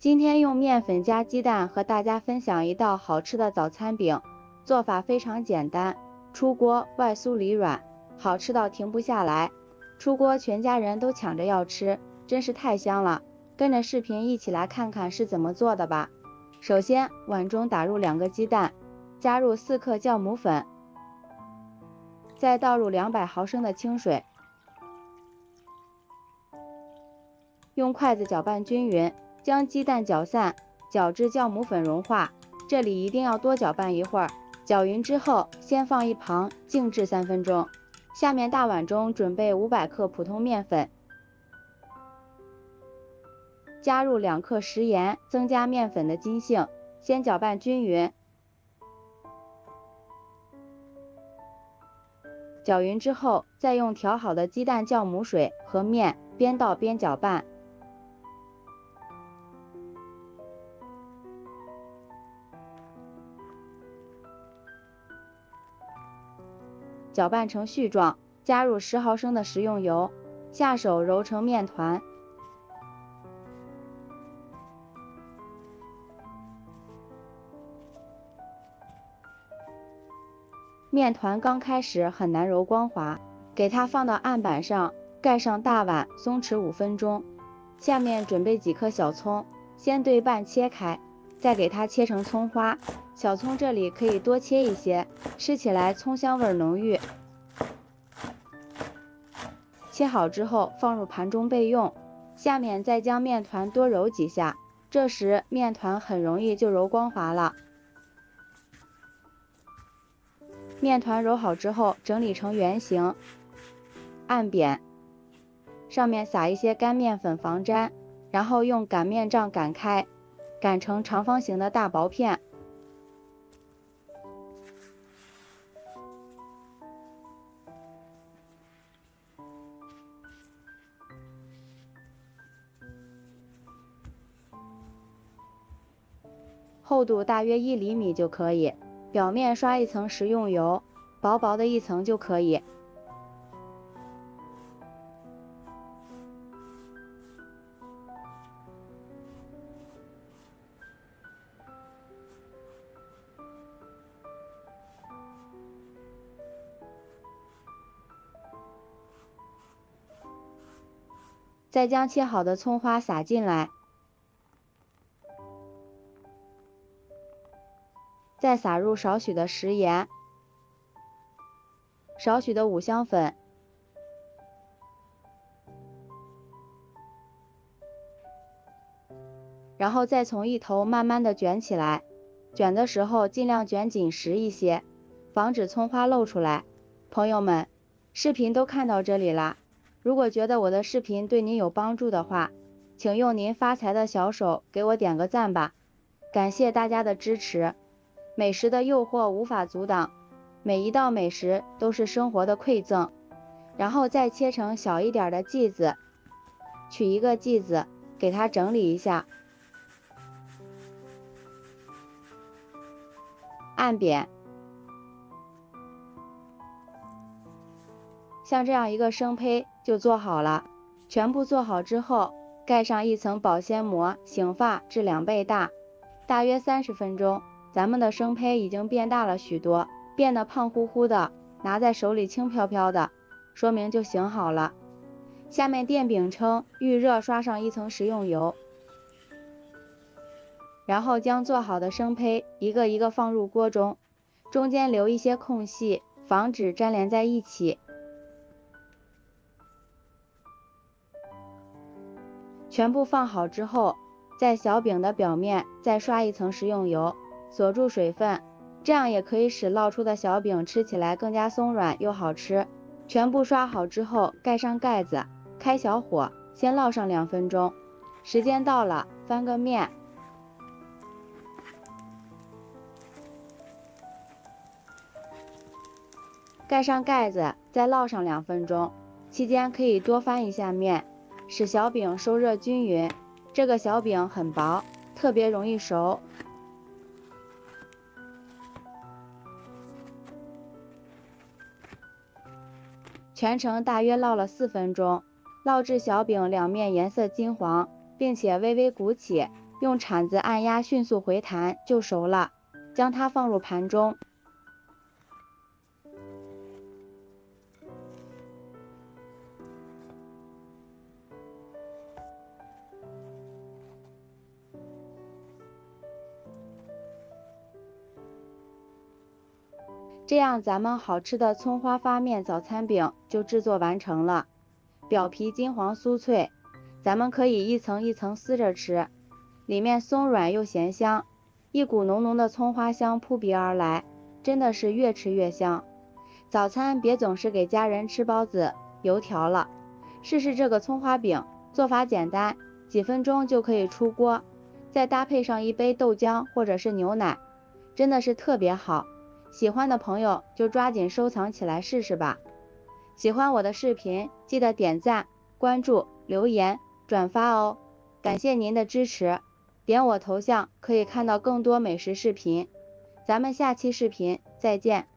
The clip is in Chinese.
今天用面粉加鸡蛋和大家分享一道好吃的早餐饼，做法非常简单，出锅外酥里软，好吃到停不下来。出锅全家人都抢着要吃，真是太香了。跟着视频一起来看看是怎么做的吧。首先，碗中打入2个鸡蛋，加入4克酵母粉，再倒入200毫升的清水，用筷子搅拌均匀。将鸡蛋搅散，搅至酵母粉融化，这里一定要多搅拌一会儿。搅匀之后，先放一旁静置3分钟。下面大碗中准备500克普通面粉，加入2克食盐，增加面粉的筋性，先搅拌均匀。搅匀之后，再用调好的鸡蛋酵母水和面边倒边搅拌。搅拌成絮状，加入10毫升的食用油，下手揉成面团。面团刚开始很难揉光滑，给它放到案板上，盖上大碗，松弛5分钟。下面准备几颗小葱，先对半切开，再给它切成葱花。小葱这里可以多切一些，吃起来葱香味浓郁。切好之后放入盘中备用。下面再将面团多揉几下，这时面团很容易就揉光滑了。面团揉好之后整理成圆形，按扁，上面撒一些干面粉防粘，然后用擀面杖擀开，擀成长方形的大薄片。厚度大约1厘米就可以，表面刷一层食用油，薄薄的一层就可以。再将切好的葱花撒进来，再撒入少许的食盐，少许的五香粉，然后再从一头慢慢的卷起来，卷的时候尽量卷紧实一些，防止葱花露出来。朋友们，视频都看到这里啦，如果觉得我的视频对您有帮助的话，请用您发财的小手给我点个赞吧，感谢大家的支持。美食的诱惑无法阻挡，每一道美食都是生活的馈赠。然后再切成小一点的剂子，取一个剂子，给它整理一下，按扁，像这样一个生胚就做好了。全部做好之后，盖上一层保鲜膜，醒发至2倍大，大约30分钟。咱们的生胚已经变大了许多，变得胖乎乎的，拿在手里轻飘飘的，说明就醒好了。下面垫饼称预热，刷上一层食用油，然后将做好的生胚一个一个放入锅中，中间留一些空隙，防止粘连在一起。全部放好之后，在小饼的表面再刷一层食用油，锁住水分，这样也可以使烙出的小饼吃起来更加松软又好吃。全部刷好之后，盖上盖子，开小火，先烙上2分钟。时间到了，翻个面，盖上盖子，再烙上2分钟。期间可以多翻一下面，使小饼受热均匀。这个小饼很薄，特别容易熟。全程大约烙了4分钟，烙至小饼两面颜色金黄，并且微微鼓起，用铲子按压，迅速回弹就熟了。将它放入盘中。这样咱们好吃的葱花发面早餐饼就制作完成了。表皮金黄酥脆，咱们可以一层一层撕着吃，里面松软又咸香，一股浓浓的葱花香扑鼻而来，真的是越吃越香。早餐别总是给家人吃包子、油条了，试试这个葱花饼，做法简单，几分钟就可以出锅，再搭配上一杯豆浆或者是牛奶，真的是特别好。喜欢的朋友就抓紧收藏起来试试吧。喜欢我的视频，记得点赞、关注、留言、转发哦。感谢您的支持，点我头像可以看到更多美食视频。咱们下期视频再见。